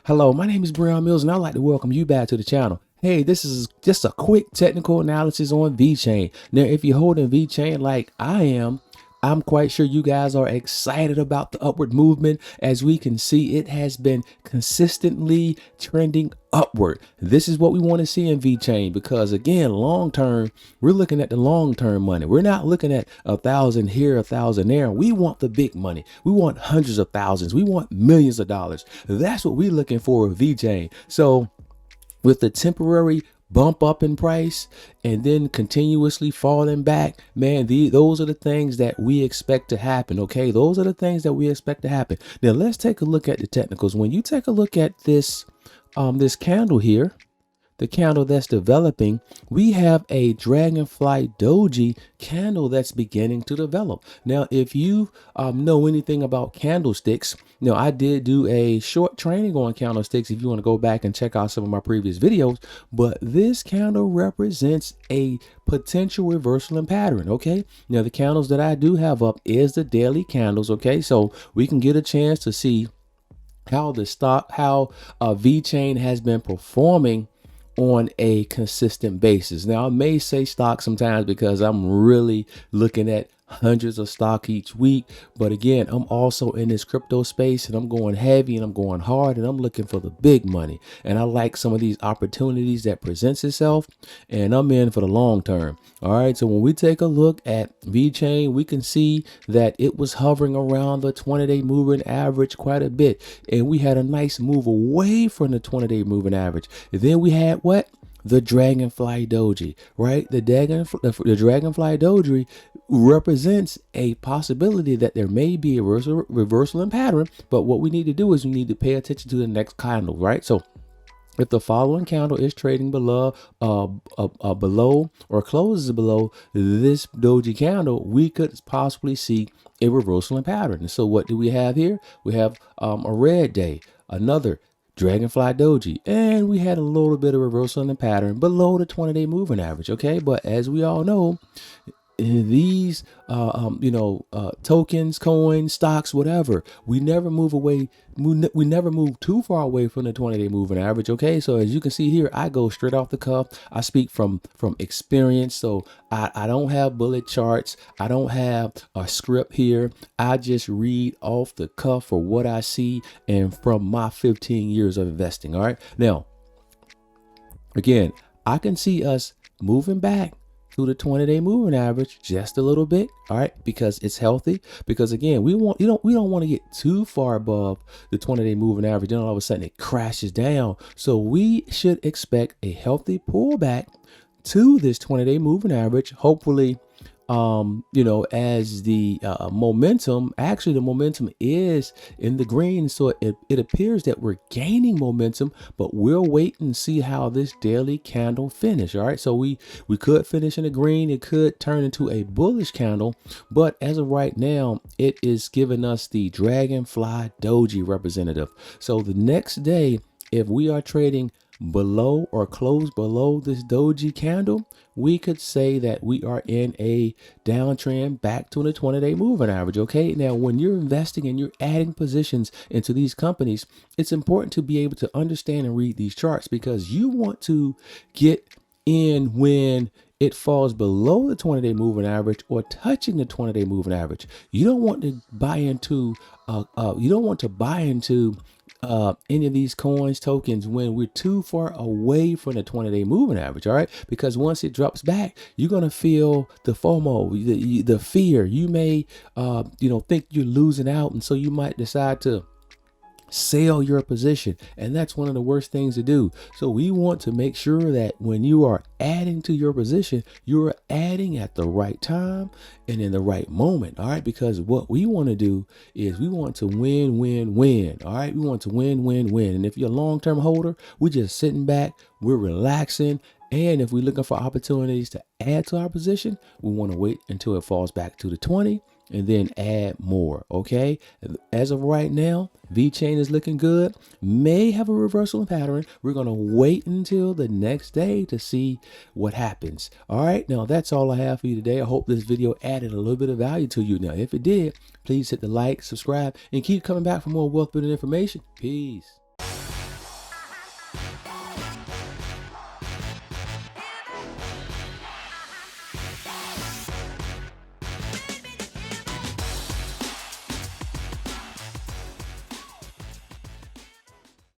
Hello, my name is Brehon and I'd like to welcome you back to the channel. Hey, this is just a quick technical analysis on Vechain. Now, if you're holding Vechain like I am, I'm quite sure you guys are excited about the upward movement. As we can see, it has been consistently trending upward. This is what we want to see in Vechain because, again, long term, we're looking at the long term money. We're not looking at 1,000 here, 1,000 there. We want the big money. We want hundreds of thousands. We want millions of dollars. That's what we're looking for with Vechain. So with the temporary bump up in price and then continuously falling back, man, those are the things that we expect to happen. Okay, those are the things that we expect to happen. Now let's take a look at the technicals. When you take a look at this this candle here, the candle that's developing, we have a dragonfly doji candle that's beginning to develop. Now, if you know anything about candlesticks, I did do a short training on candlesticks if you want to go back and check out some of my previous videos, but this candle represents a potential reversal in pattern. Okay, now the candles that I do have up is the daily candles. Okay, so we can get a chance to see how Vechain has been performing on a consistent basis. Now, I may say stock sometimes because I'm really looking at hundreds of stock each week, but again, I'm also in this crypto space and I'm going heavy and I'm going hard and I'm looking for the big money, and I like some of these opportunities that presents itself, and I'm in for the long term. All right, so when we take a look at Vechain, we can see that it was hovering around the 20-day moving average quite a bit, and we had a nice move away from the 20-day moving average. And then we had what? The dragonfly doji, right? The dragonfly doji represents a possibility that there may be a reversal in pattern, but what we need to do is we need to pay attention to the next candle, right? So if the following candle is trading below or closes below this doji candle, we could possibly see a reversal in pattern. So what do we have here? We have a red day, another dragonfly doji, and we had a little bit of reversal in the pattern below the 20-day moving average. Okay, but as we all know, these tokens, coins, stocks, whatever, we never move away. We never move too far away from the 20-day moving average. Okay, so as you can see here, I go straight off the cuff. I speak from experience, so I don't have bullet charts. I don't have a script here. I just read off the cuff for what I see and from my 15 years of investing. All right, now again, I can see us moving back to the 20-day moving average just a little bit, all right, because it's healthy. Because again, we don't want to get too far above the 20-day moving average, then all of a sudden it crashes down. So we should expect a healthy pullback to this 20-day moving average, hopefully as the momentum is in the green, so it appears that we're gaining momentum, but we'll wait and see how this daily candle finish. All right, so we could finish in the green, it could turn into a bullish candle, but as of right now, it is giving us the dragonfly doji representative. So the next day, if we are trading below or close below this doji candle, we could say that we are in a downtrend back to the 20-day moving average. Okay, now when you're investing and you're adding positions into these companies, it's important to be able to understand and read these charts, because you want to get in when it falls below the 20-day moving average or touching the 20-day moving average. You don't want to buy into any of these coins, tokens, when we're too far away from the 20-day moving average. All right, because once it drops back, you're gonna feel the FOMO, the fear. You may think you're losing out, and so you might decide to sell your position, and that's one of the worst things to do. So we want to make sure that when you are adding to your position, you're adding at the right time and in the right moment. All right, because what we want to do is we want to win. All right, we want to win. And if you're a long-term holder, we're just sitting back, we're relaxing. And if we're looking for opportunities to add to our position, we want to wait until it falls back to the 20 and then add more. Okay, as of right now, Vechain is looking good, may have a reversal in pattern. We're going to wait until the next day to see what happens. All right, now that's all I have for you today. I hope this video added a little bit of value to you. Now if it did, please hit the like, subscribe, and keep coming back for more wealth building information. Peace.